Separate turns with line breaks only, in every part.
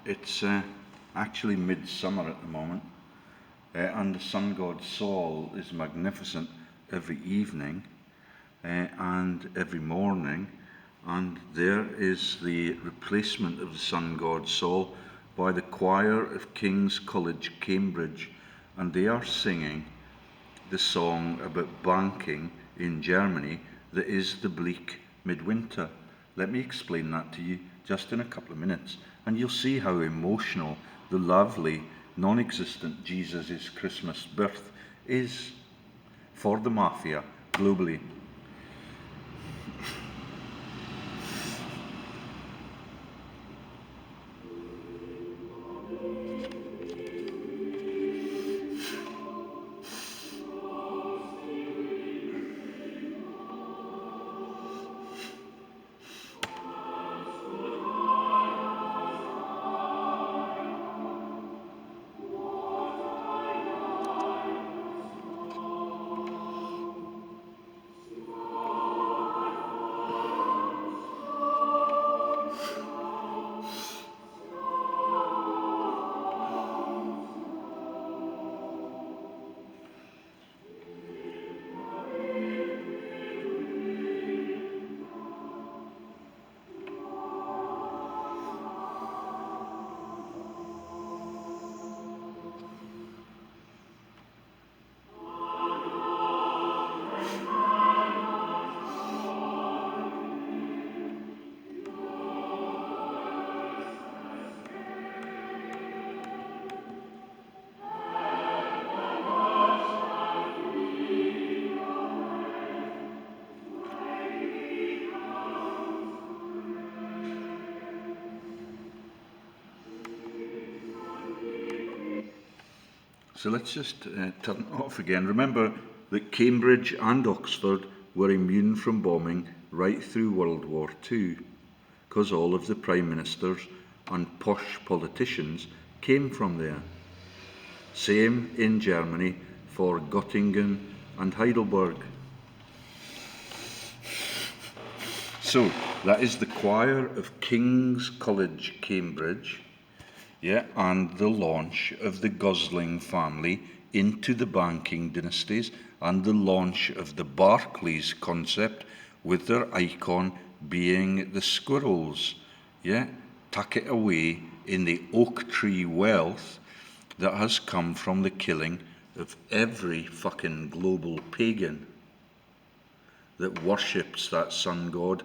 It's actually midsummer at the moment, and the sun god Sol is magnificent every evening and every morning, and there is the replacement of the sun god Sol by the choir of King's College, Cambridge, and they are singing the song about banking in Germany that is the bleak midwinter. Let me explain that to you just in a couple of minutes, and you'll see how emotional the lovely, non-existent Jesus' Christmas birth is for the mafia globally. So let's just turn it off again. Remember that Cambridge and Oxford were immune from bombing right through World War II, because all of the prime ministers and posh politicians came from there. Same in Germany for Göttingen and Heidelberg. So that is the choir of King's College, Cambridge. And the launch of the Gosling family into the banking dynasties, and the launch of the Barclays concept with their icon being the squirrels. Tuck it away in the oak tree wealth that has come from the killing of every fucking global pagan that worships that sun god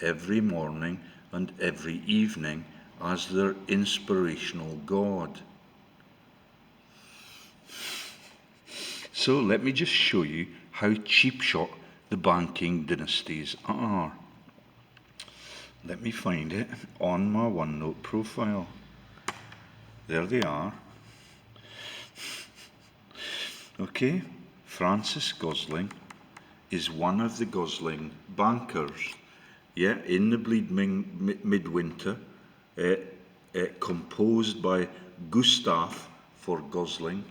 every morning and every evening as their inspirational god. So let me just show you how cheap shot the banking dynasties are. Let me find it on my OneNote profile. There they are. Okay, Francis Gosling is one of the Gosling bankers. In the bleeding midwinter, composed by Gustav for Gosling,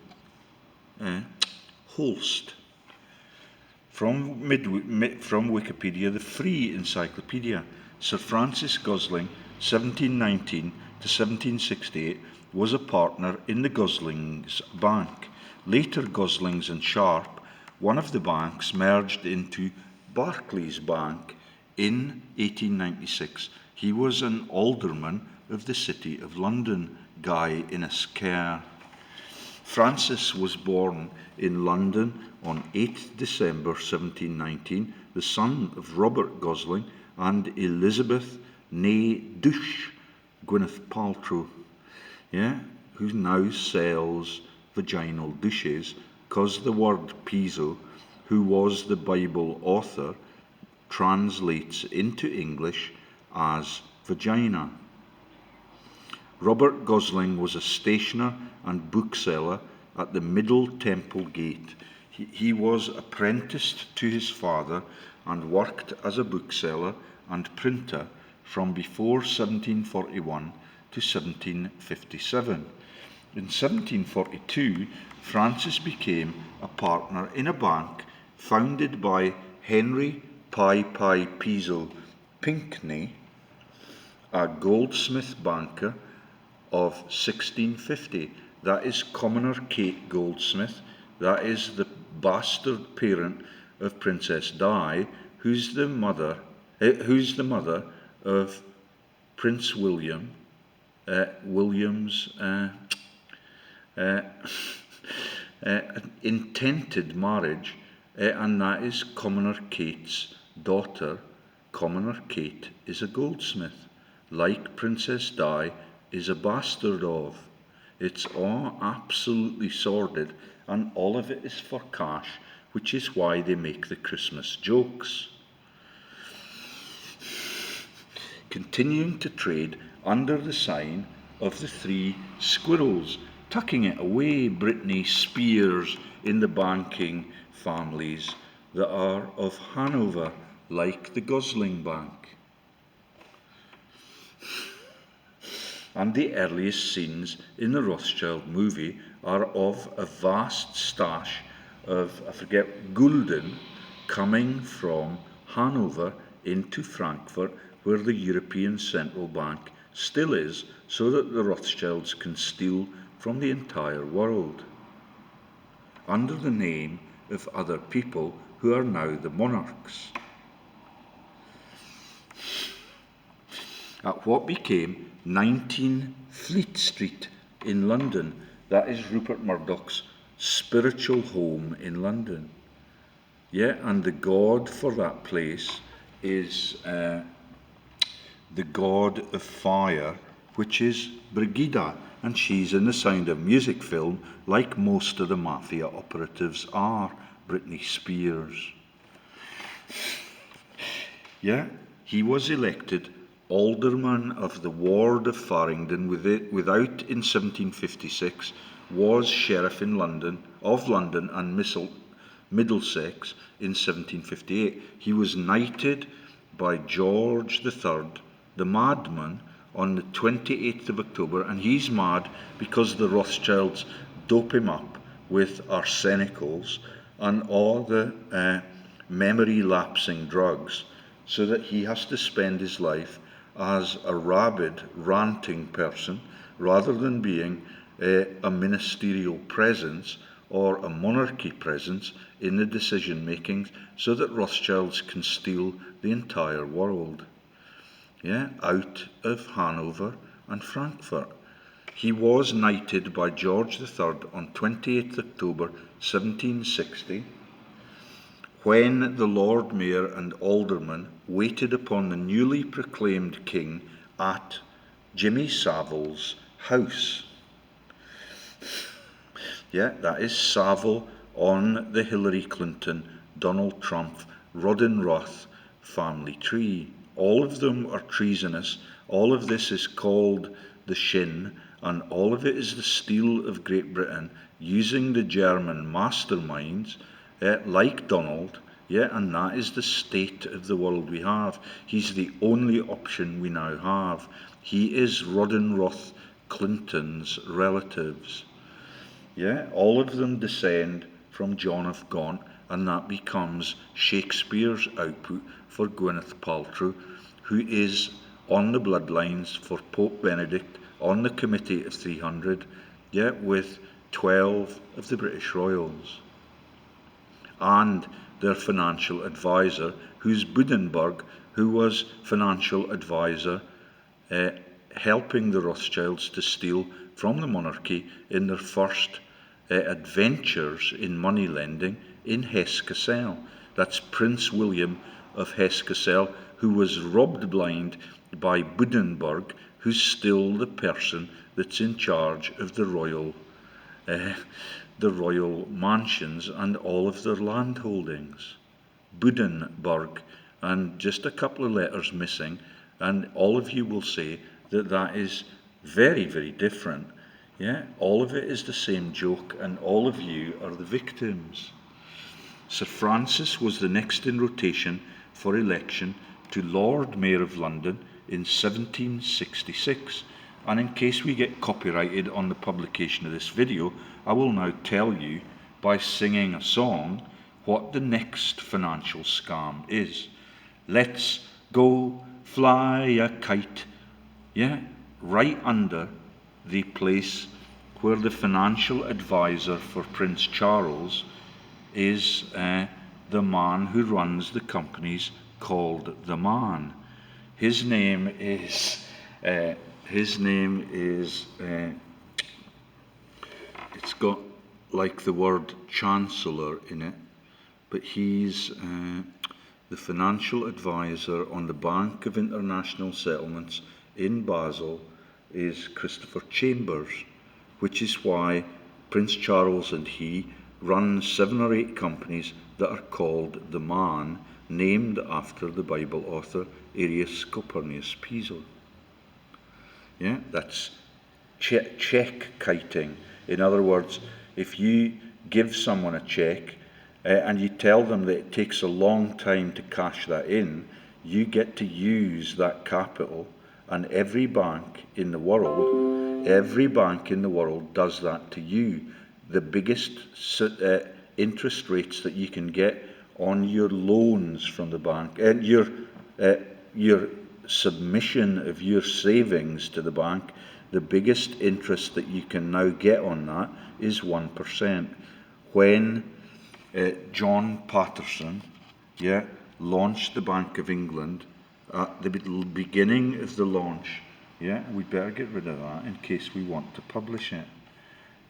Holst. From Wikipedia, the free encyclopedia, Sir Francis Gosling, 1719 to 1768, was a partner in the Goslings Bank. Later, Goslings and Sharp, one of the banks, merged into Barclays Bank in 1896. He was an alderman of the City of London, Guy Innes Kerr. Francis was born in London on 8 December 1719, the son of Robert Gosling and Elizabeth née Douche, Gwyneth Paltrow, who now sells vaginal douches, because the word Piso, who was the Bible author, translates into English as vagina. Robert Gosling was a stationer and bookseller at the Middle Temple Gate. He was apprenticed to his father and worked as a bookseller and printer from before 1741 to 1757. In 1742, Francis became a partner in a bank founded by Henry Piso Pinckney, a goldsmith banker of 1650. That is Commoner Kate Goldsmith. That is the bastard parent of Princess Di, who's the mother of Prince William, William's intended marriage, and that is Commoner Kate's daughter. Commoner Kate is a goldsmith, like Princess Di is a bastard of. It's all absolutely sordid, and all of it is for cash, which is why they make the Christmas jokes. Continuing to trade under the sign of the three squirrels, tucking it away, Britney Spears, in the banking families that are of Hanover, like the Gosling Bank. And the earliest scenes in the Rothschild movie are of a vast stash of, gulden coming from Hanover into Frankfurt, where the European Central Bank still is, so that the Rothschilds can steal from the entire world, under the name of other people who are now the monarchs. At what became 19 Fleet Street in London, that is Rupert Murdoch's spiritual home in London. Yeah, and the god for that place is the god of fire, which is Brigida, and she's in the Sound of Music film, like most of the mafia operatives are, Britney Spears. Yeah, he was elected alderman of the ward of Farringdon without in 1756, was sheriff in London and Middlesex in 1758. He was knighted by George III, the madman, on the 28th of October, and he's mad because the Rothschilds dope him up with arsenicals and all the memory-lapsing drugs, so that he has to spend his life as a rabid, ranting person, rather than being a ministerial presence or a monarchy presence in the decision-making, so that Rothschilds can steal the entire world, out of Hanover and Frankfurt. He was knighted by George III on 28th October 1760, when the Lord Mayor and Aldermen waited upon the newly proclaimed king at Jimmy Savile's house. That is Savile on the Hillary Clinton, Donald Trump, Roddenroth family tree. All of them are treasonous. All of this is called the Shin, and all of it is the steal of Great Britain using the German masterminds like Donald, and that is the state of the world we have. He's the only option we now have. He is Roddenroth Clinton's relatives. All of them descend from John of Gaunt, and that becomes Shakespeare's output for Gwyneth Paltrow, who is on the bloodlines for Pope Benedict on the Committee of 300, with 12 of the British royals. And their financial advisor, who's Buddenberg, who was financial advisor helping the Rothschilds to steal from the monarchy in their first adventures in money lending in Hesse-Kassel. That's Prince William of Hesse-Kassel, who was robbed blind by Buddenberg, who's still the person that's in charge of the royal mansions and all of their land holdings. Buddenberg, and just a couple of letters missing, and all of you will say that that is very, very different. All of it is the same joke, and all of you are the victims. Sir Francis was the next in rotation for election to Lord Mayor of London in 1766. And in case we get copyrighted on the publication of this video, I will now tell you by singing a song what the next financial scam is. Let's go fly a kite, right under the place where the financial advisor for Prince Charles is the man who runs the companies called the Man. His name is it's got like the word Chancellor in it, but he's the financial advisor on the Bank of International Settlements in Basel is Christopher Chambers, which is why Prince Charles and he run 7 or 8 companies that are called the Man, named after the Bible author Arius Copernicus Piso. Yeah, that's check kiting. In other words, if you give someone a check and you tell them that it takes a long time to cash that in, you get to use that capital, and every bank in the world does that to you. The biggest interest rates that you can get on your loans from the bank, and your submission of your savings to the bank, the biggest interest that you can now get on that is 1%. When John Patterson launched the Bank of England, at the beginning of the launch, we better get rid of that in case we want to publish it.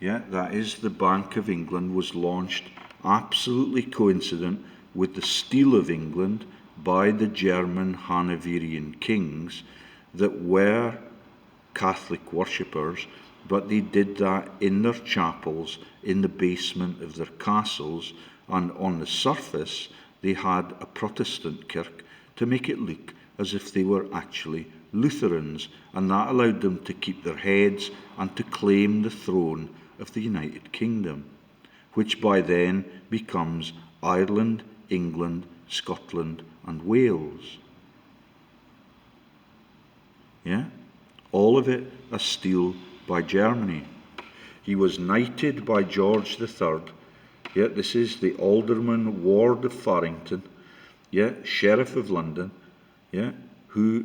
That is, the Bank of England was launched absolutely coincident with the steal of England by the German Hanoverian kings that were Catholic worshippers, but they did that in their chapels, in the basement of their castles, and on the surface they had a Protestant kirk to make it look as if they were actually Lutherans, and that allowed them to keep their heads and to claim the throne of the United Kingdom, which by then becomes Ireland, England, Scotland and Wales. All of it a steal by Germany. He was knighted by George III. This is the Alderman Ward of Farrington, Sheriff of London, who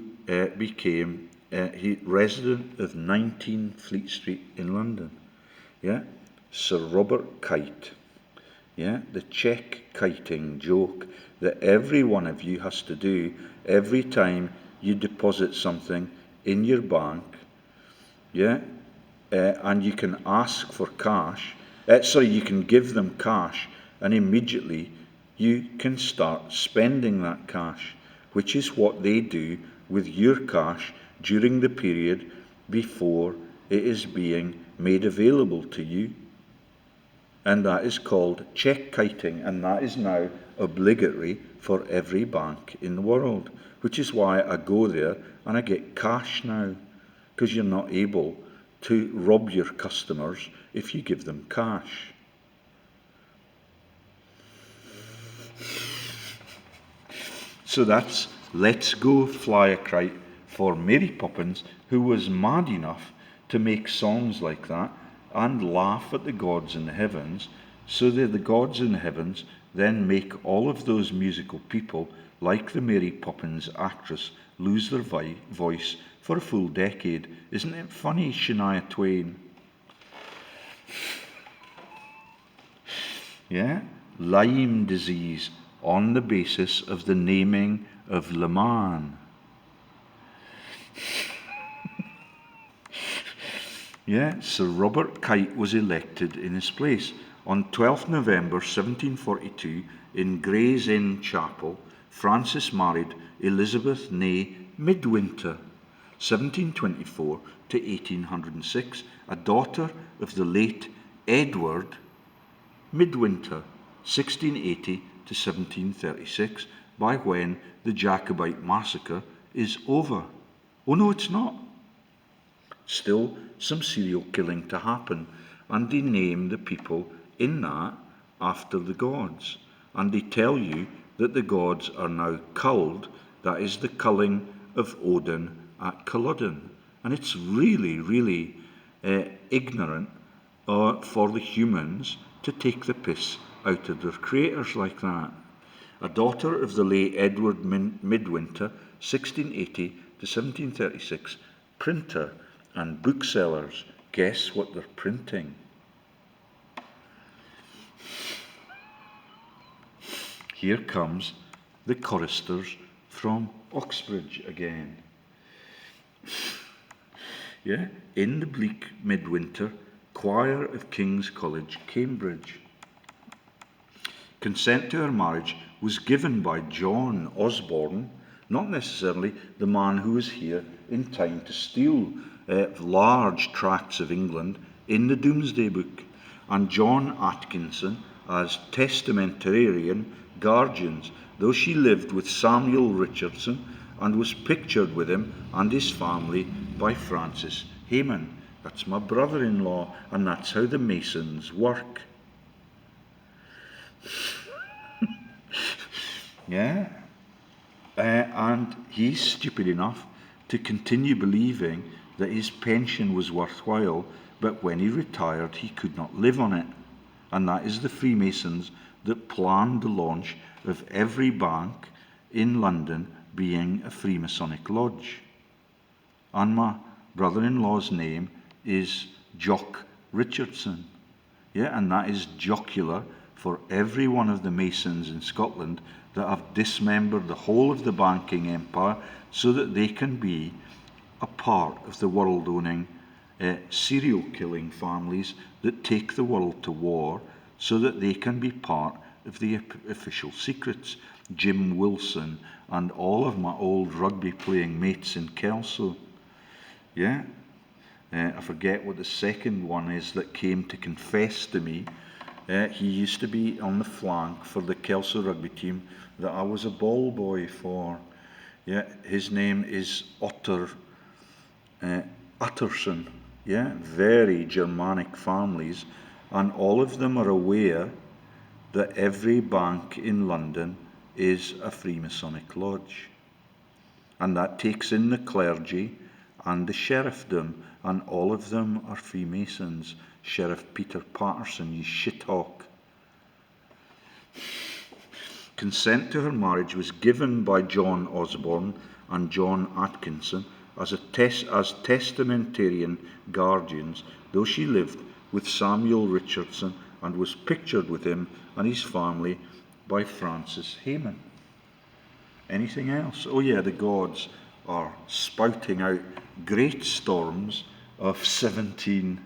became resident of 19 Fleet Street in London. Sir Robert Kite. The check kiting joke that every one of you has to do every time you deposit something in your bank, and you can ask for cash, you can give them cash, and immediately you can start spending that cash, which is what they do with your cash during the period before it is being made available to you. And that is called check kiting, and that is now obligatory for every bank in the world, which is why I go there and I get cash now, because you're not able to rob your customers if you give them cash. So that's Let's Go Fly a Kite for Mary Poppins, who was mad enough to make songs like that and laugh at the gods in the heavens, so that the gods in the heavens then make all of those musical people, like the Mary Poppins actress, lose their voice for a full decade. Isn't it funny, Shania Twain? Lyme disease on the basis of the naming of Le Mans. Sir Robert Kite was elected in his place. On 12th November 1742, in Gray's Inn Chapel, Francis married Elizabeth née Midwinter, 1724 to 1806, a daughter of the late Edward Midwinter, 1680 to 1736, by when the Jacobite massacre is over. Oh no, it's not. Still some serial killing to happen, and they name the people in that after the gods, and they tell you that the gods are now culled, that is the culling of Odin at Culloden, and it's really, really ignorant for the humans to take the piss out of their creators like that. A daughter of the late Edward Midwinter, 1680 to 1736, printer and booksellers guess what they're printing? Here comes the choristers from Oxbridge again. Yeah, in the bleak midwinter, choir of King's College, Cambridge. Consent to her marriage was given by John Osborne, not necessarily the man who was here in time to steal large tracts of England in the Domesday Book, and John Atkinson as testamentarian guardians, though she lived with Samuel Richardson and was pictured with him and his family by Francis Hayman. That's my brother-in-law, and that's how the Masons work. Yeah. And he's stupid enough to continue believing that his pension was worthwhile, but when he retired, he could not live on it. And that is the Freemasons that planned the launch of every bank in London being a Freemasonic lodge. And my brother-in-law's name is Jock Richardson. Yeah, and that is jocular for every one of the Masons in Scotland that have dismembered the whole of the banking empire so that they can be a part of the world-owning serial-killing families that take the world to war so that they can be part of the official secrets. Jim Wilson and all of my old rugby-playing mates in Kelso. Yeah, I forget what the second one is that came to confess to me. He used to be on the flank for the Kelso rugby team that I was a ball boy for. Yeah, his name is Utterson. Yeah, very Germanic families, and all of them are aware that every bank in London is a Freemasonic lodge. And that takes in the clergy and the sheriffdom, and all of them are Freemasons. Sheriff Peter Patterson, you shithawk. Consent to her marriage was given by John Osborne and John Atkinson as testamentarian guardians, though she lived with Samuel Richardson and was pictured with him and his family by Francis Hayman. Anything else? Oh yeah, the gods are spouting out great storms of 17...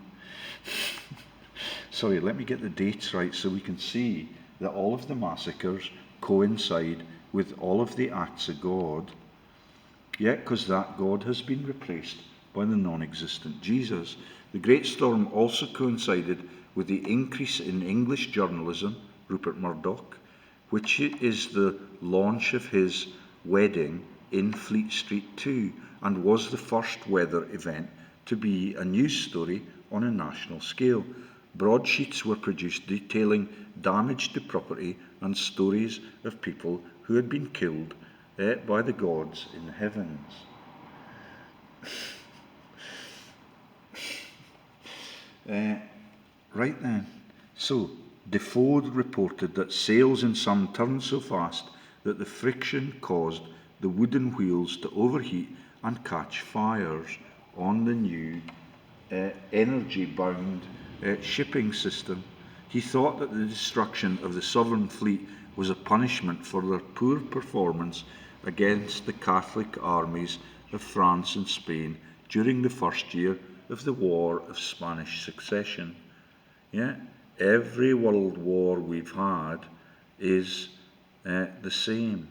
Sorry, let me get the dates right so we can see that all of the massacres coincide with all of the acts of God. Yeah, because that God has been replaced by the non-existent Jesus. The Great Storm also coincided with the increase in English journalism, Rupert Murdoch, which is the launch of his wedding in Fleet Street 2, and was the first weather event to be a news story on a national scale. Broadsheets were produced detailing damage to property and stories of people who had been killed by the gods in the heavens. Right then, so Defoe reported that sails in some turned so fast that the friction caused the wooden wheels to overheat and catch fires on the new energy-bound shipping system. He thought that the destruction of the Sovereign Fleet was a punishment for their poor performance against the Catholic armies of France and Spain during the first year of the War of Spanish Succession. Yeah, every world war we've had is the same.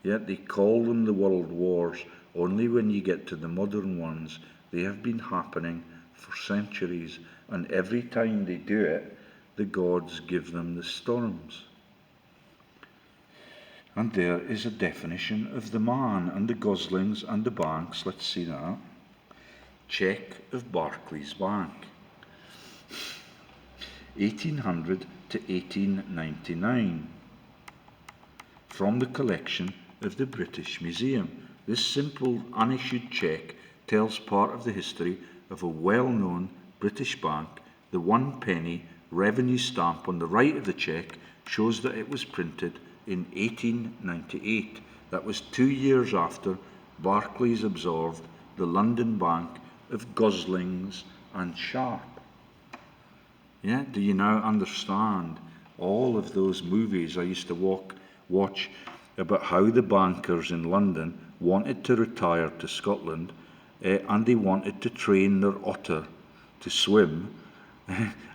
Yet they call them the world wars only when you get to the modern ones. They have been happening for centuries, and every time they do it, the gods give them the storms. And there is a definition of the man and the Goslings and the banks. Let's see that. Check of Barclays Bank. 1800 to 1899. From the collection of the British Museum. This simple unissued cheque tells part of the history of a well-known British bank. The 1 penny revenue stamp on the right of the cheque shows that it was printed in 1898. That was 2 years after Barclays absorbed the London Bank of Goslings and Sharp. Yeah, do you now understand all of those movies I used to watch about how the bankers in London wanted to retire to Scotland, and they wanted to train their otter to swim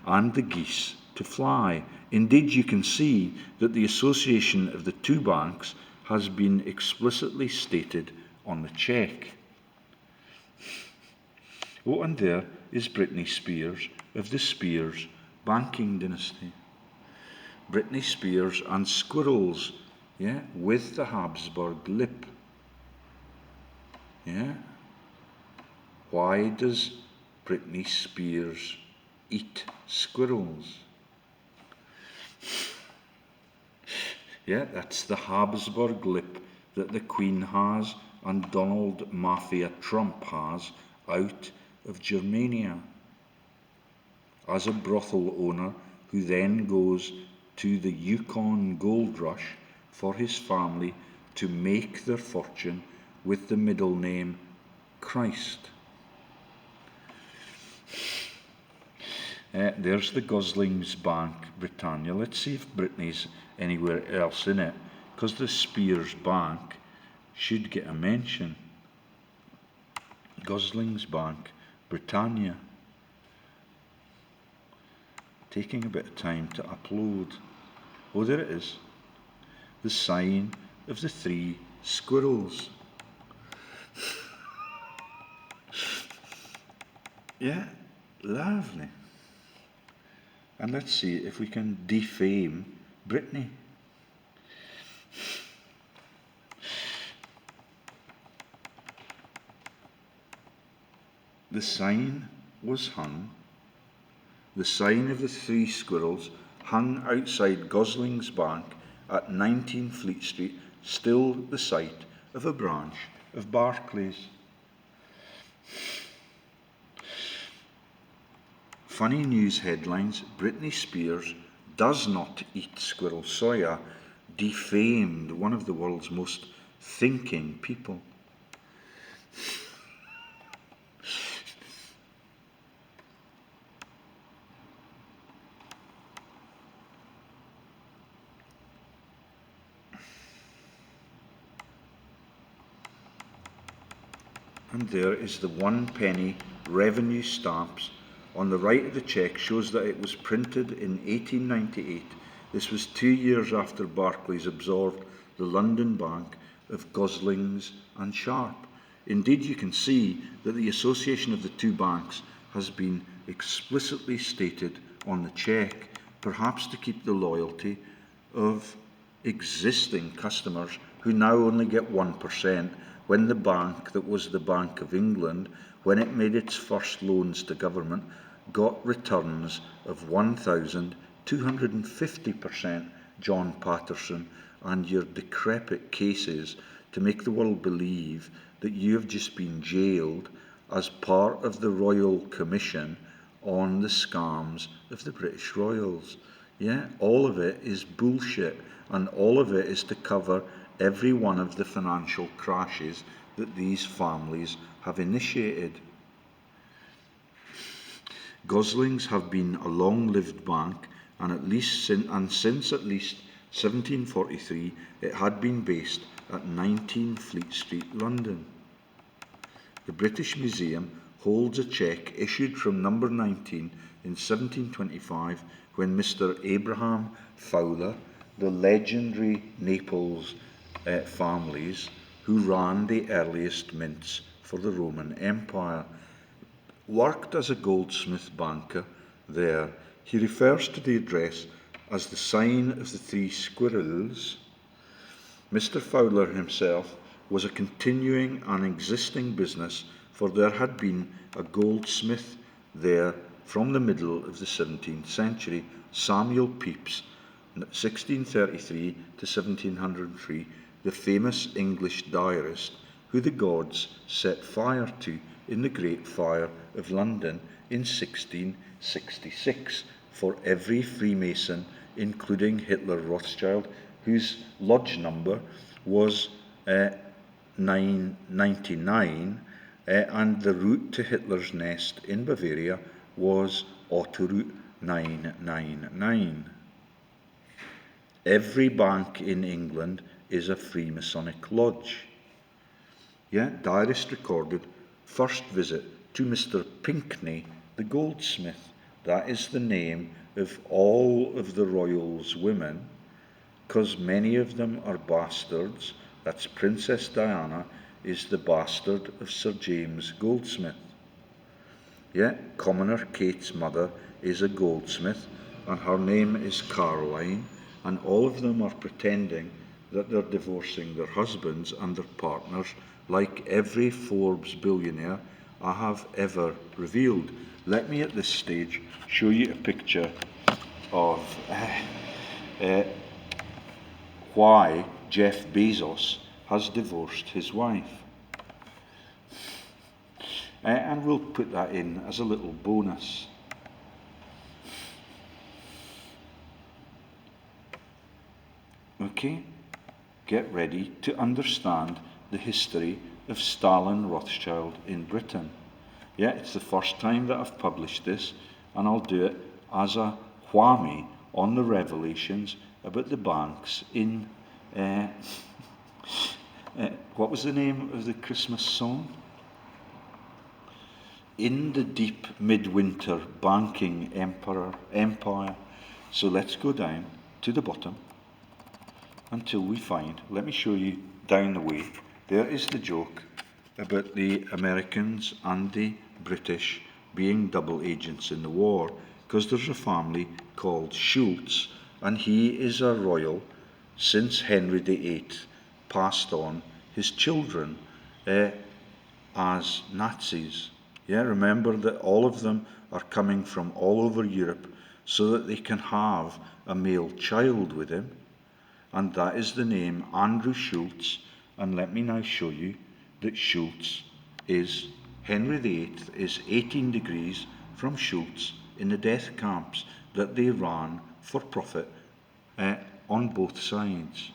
and the geese to fly. Indeed, you can see that the association of the two banks has been explicitly stated on the cheque. Oh, and there is Britney Spears of the Spears banking dynasty. Britney Spears and squirrels, yeah, with the Habsburg lip. Yeah. Why does Britney Spears eat squirrels? Yeah, that's the Habsburg lip that the Queen has and Donald Mafia Trump has out of Germania. As a brothel owner who then goes to the Yukon gold rush for his family to make their fortune with the middle name Christ. There's the Gosling's Bank, Britannia. Let's see if Britney's anywhere else in it, because the Spears Bank should get a mention. Gosling's Bank, Britannia. Taking a bit of time to upload. Oh, there it is. The sign of the three squirrels. Yeah, lovely. And let's see if we can defame Britney. The sign was hung. The sign of the three squirrels hung outside Gosling's Bank at 19 Fleet Street, still the site of a branch of Barclays. Funny news headlines: Britney Spears does not eat squirrel soya, defamed one of the world's most thinking people. And there is the 1 penny revenue stamps. On the right of the cheque shows that it was printed in 1898. This was 2 years after Barclays absorbed the London Bank of Goslings and Sharp. Indeed, you can see that the association of the two banks has been explicitly stated on the cheque, perhaps to keep the loyalty of existing customers who now only get 1%, when the bank that was the Bank of England, when it made its first loans to government, got returns of 1,250%, John Patterson, and your decrepit cases to make the world believe that you have just been jailed as part of the Royal Commission on the scams of the British Royals. Yeah, all of it is bullshit, and all of it is to cover every one of the financial crashes that these families have initiated. Goslings have been a long-lived bank, and since at least 1743 it had been based at 19 Fleet Street, London. The British Museum holds a cheque issued from number 19 in 1725 when Mr. Abraham Fowler, the legendary Naples families who ran the earliest mints for the Roman Empire, worked as a goldsmith banker there. He refers to the address as the sign of the three squirrels. Mr. Fowler himself was a continuing and existing business, for there had been a goldsmith there from the middle of the 17th century, Samuel Pepys, 1633 to 1703, the famous English diarist who the gods set fire to in the Great Fire of London in 1666 for every Freemason, including Hitler Rothschild, whose lodge number was 999, and the route to Hitler's nest in Bavaria was Autoroute 999. Every bank in England is a Freemasonic lodge. Yeah, diarist recorded first visit to Mr. Pinkney, the goldsmith. That is the name of all of the royals' women, because many of them are bastards. That's Princess Diana is the bastard of Sir James Goldsmith. Yeah, Commoner Kate's mother is a goldsmith, and her name is Caroline, and all of them are pretending that they're divorcing their husbands and their partners, like every Forbes billionaire I have ever revealed. Let me at this stage show you a picture of why Jeff Bezos has divorced his wife. And we'll put that in as a little bonus. Okay, get ready to understand the history of Stalin Rothschild in Britain. Yeah, it's the first time that I've published this, and I'll do it as a whammy on the revelations about the banks in, what was the name of the Christmas song? In the deep midwinter banking empire. So let's go down to the bottom until we find, let me show you down the way, there is the joke about the Americans and the British being double agents in the war, because there's a family called Schultz, and he is a royal since Henry VIII passed on his children as Nazis. Yeah, remember that all of them are coming from all over Europe so that they can have a male child with him, and that is the name Andrew Schultz. And let me now show you that Schultz is, Henry VIII is 18 degrees from Schultz in the death camps that they ran for profit on both sides.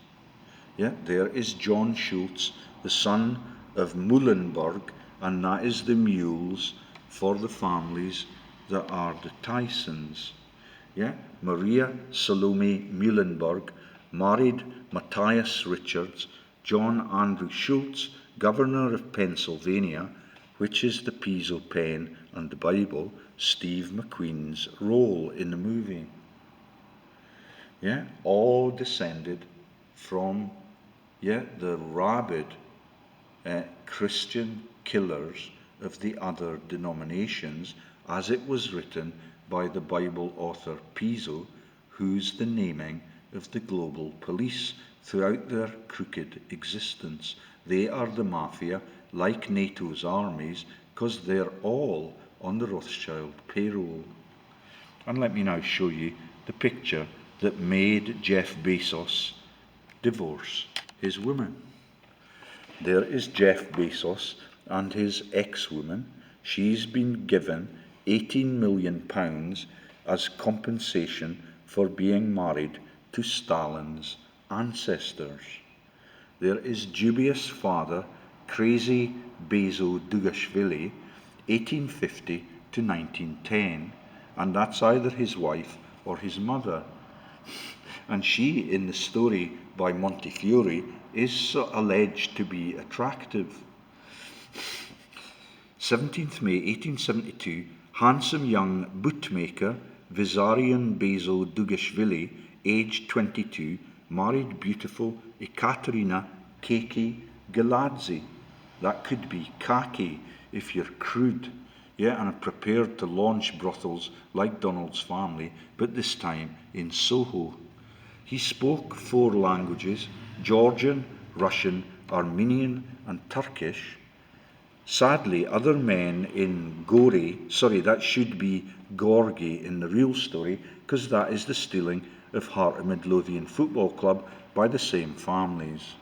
Yeah, there is John Schultz, the son of Muhlenberg, and that is the mules for the families that are the Tysons. Yeah, Maria Salome Muhlenberg married Matthias Richards, John Andrew Schultz, governor of Pennsylvania, which is the Piso pen and the Bible, Steve McQueen's role in the movie. Yeah, all descended from the rabid Christian killers of the other denominations, as it was written by the Bible author Piso, who's the naming of the global police throughout their crooked existence. They are the mafia, like NATO's armies, because they're all on the Rothschild payroll. And let me now show you the picture that made Jeff Bezos divorce his woman. There is Jeff Bezos and his ex-woman. She's been given £18 million as compensation for being married to Stalin's ancestors. There is dubious father, crazy Beso Dugashvili, 1850 to 1910, and that's either his wife or his mother. And she, in the story by Montefiore, is alleged to be attractive. 17th May 1872, handsome young bootmaker Vizarian Beso Dugashvili, aged 22, married beautiful Ekaterina Keke Geladzy. That could be Keke if you're crude. Yeah, and are prepared to launch brothels like Donald's family, but this time in Soho. He spoke 4 languages: Georgian, Russian, Armenian, and Turkish. Sadly, other men in that should be Gorgie in the real story, because that is the stealing of Heart of Midlothian Football Club by the same families.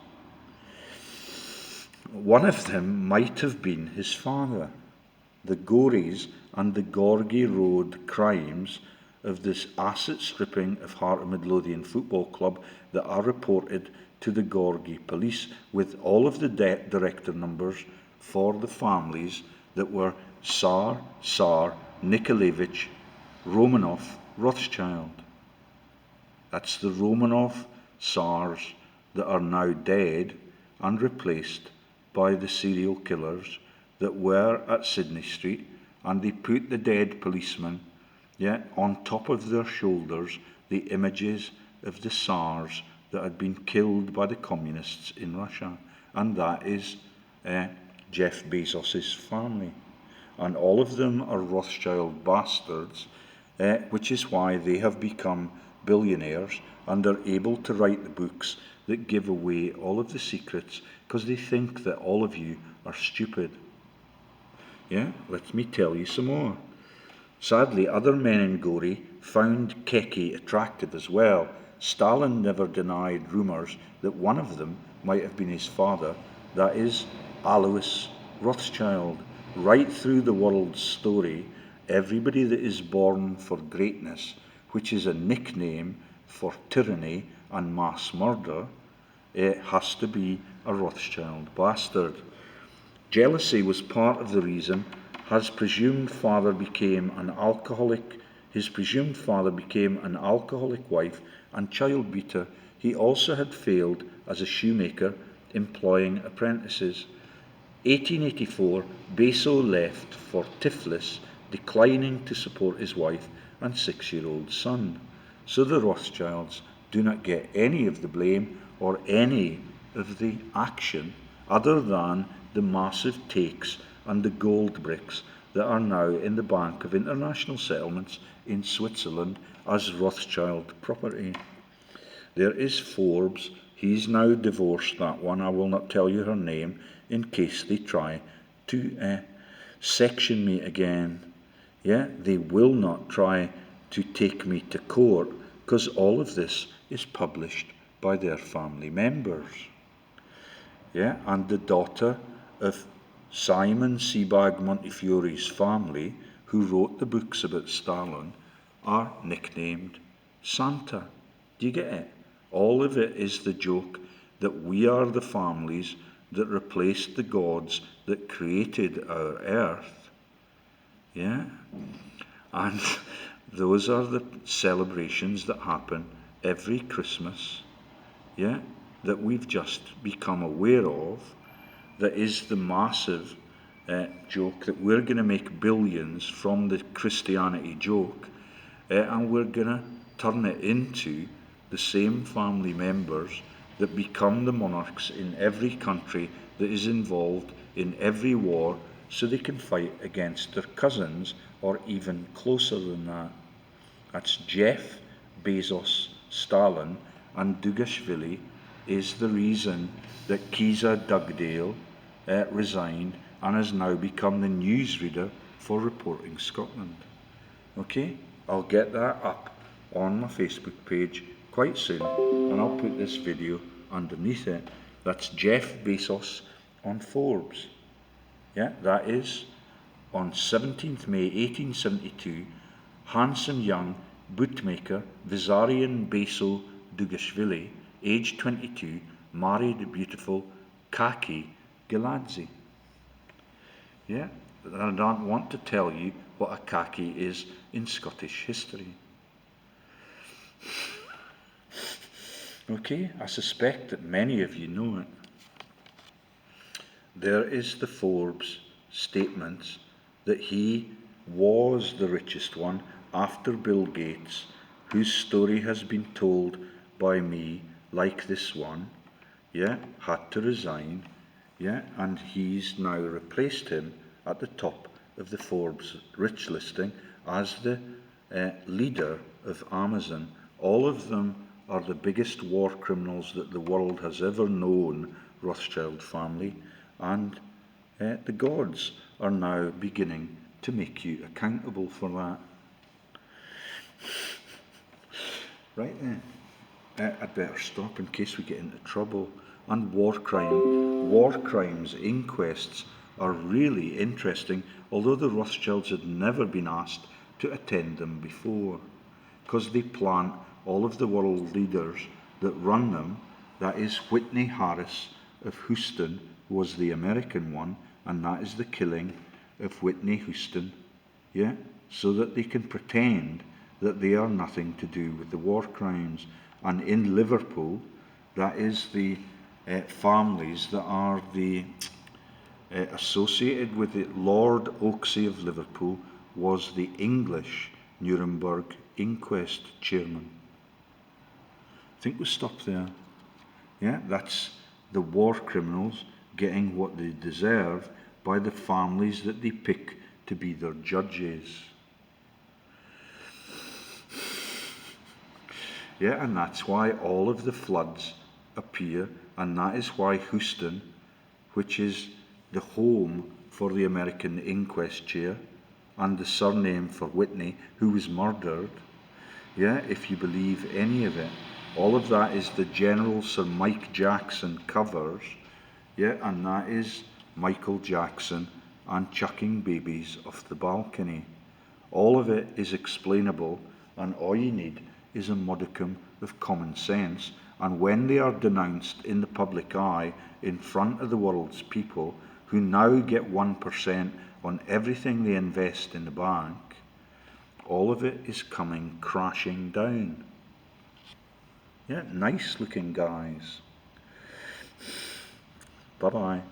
One of them might have been his father. The Gories and the Gorgie Road crimes of this asset stripping of Heart of Midlothian Football Club that are reported to the Gorgie police, with all of the director numbers for the families that were Tsar, Nikolaevich, Romanov, Rothschild. That's the Romanov Tsars that are now dead and replaced by the serial killers that were at Sydney Street, and they put the dead policemen, on top of their shoulders, the images of the Tsars that had been killed by the communists in Russia. And that is Jeff Bezos's family. And all of them are Rothschild bastards, which is why they have become billionaires and are able to write the books that give away all of the secrets, because they think that all of you are stupid. Let me tell you some more. Sadly, other men in Gori found Keke attractive as well. Stalin never denied rumours that one of them might have been his father, that is, Alois Rothschild. Right through the world's story, everybody that is born for greatness, which is a nickname for tyranny and mass murder, it has to be a Rothschild bastard. Jealousy was part of the reason his presumed father became an alcoholic wife and child beater. He also had failed as a shoemaker, employing apprentices. 1884, Beso left for Tiflis, declining to support his wife and 6-year-old son. So the Rothschilds do not get any of the blame or any of the action other than the massive takes and the gold bricks that are now in the Bank of International Settlements in Switzerland as Rothschild property. There is Forbes. He's now divorced, that one. I will not tell you her name in case they try to section me again. They will not try to take me to court, because all of this is published by their family members. And the daughter of Simon Sebag Montefiore's family, who wrote the books about Stalin, are nicknamed Santa. Do you get it? All of it is the joke that we are the families that replaced the gods that created our earth. And those are the celebrations that happen every Christmas, that we've just become aware of. That is the massive joke that we're going to make billions from the Christianity joke, and we're going to turn it into the same family members that become the monarchs in every country that is involved in every war, so they can fight against their cousins or even closer than that. That's Jeff Bezos, Stalin, and Dugashvili is the reason that Keza Dugdale resigned and has now become the newsreader for Reporting Scotland. Okay, I'll get that up on my Facebook page quite soon, and I'll put this video underneath it. That's Jeff Bezos on Forbes. That is on 17th May 1872, handsome young bootmaker Vizarian Beso Dugashvili, aged 22, married beautiful Keke Geladzy. I don't want to tell you what a Keke is in Scottish history. Okay, I suspect that many of you know it. There is the Forbes statements that he was the richest one after Bill Gates, whose story has been told by me like this one, had to resign, and he's now replaced him at the top of the Forbes rich listing as the leader of Amazon. All of them are the biggest war criminals that the world has ever known, Rothschild family, and the gods are now beginning to make you accountable for that. Right then, I'd better stop in case we get into trouble. And war crimes inquests are really interesting, although the Rothschilds had never been asked to attend them before, because they plant all of the world leaders that run them. That is Whitney Harris of Houston, who was the American one, and that is the killing of Whitney Houston, yeah, so that they can pretend that they are nothing to do with the war crimes. And in Liverpool, that is the families that are the associated with it. Lord Oaksey of Liverpool was the English Nuremberg inquest chairman. I think we'll stop there. Yeah, that's the war criminals getting what they deserve by the families that they pick to be their judges. Yeah, and that's why all of the floods appear, and that is why Houston, which is the home for the American inquest chair, and the surname for Whitney, who was murdered, yeah, if you believe any of it, all of that is the General Sir Mike Jackson covers, yeah, and that is Michael Jackson and chucking babies off the balcony. All of it is explainable, and all you need is a modicum of common sense. And when they are denounced in the public eye in front of the world's people, who now get 1% on everything they invest in the bank, all of it is coming crashing down. Yeah, nice looking guys. Bye-bye.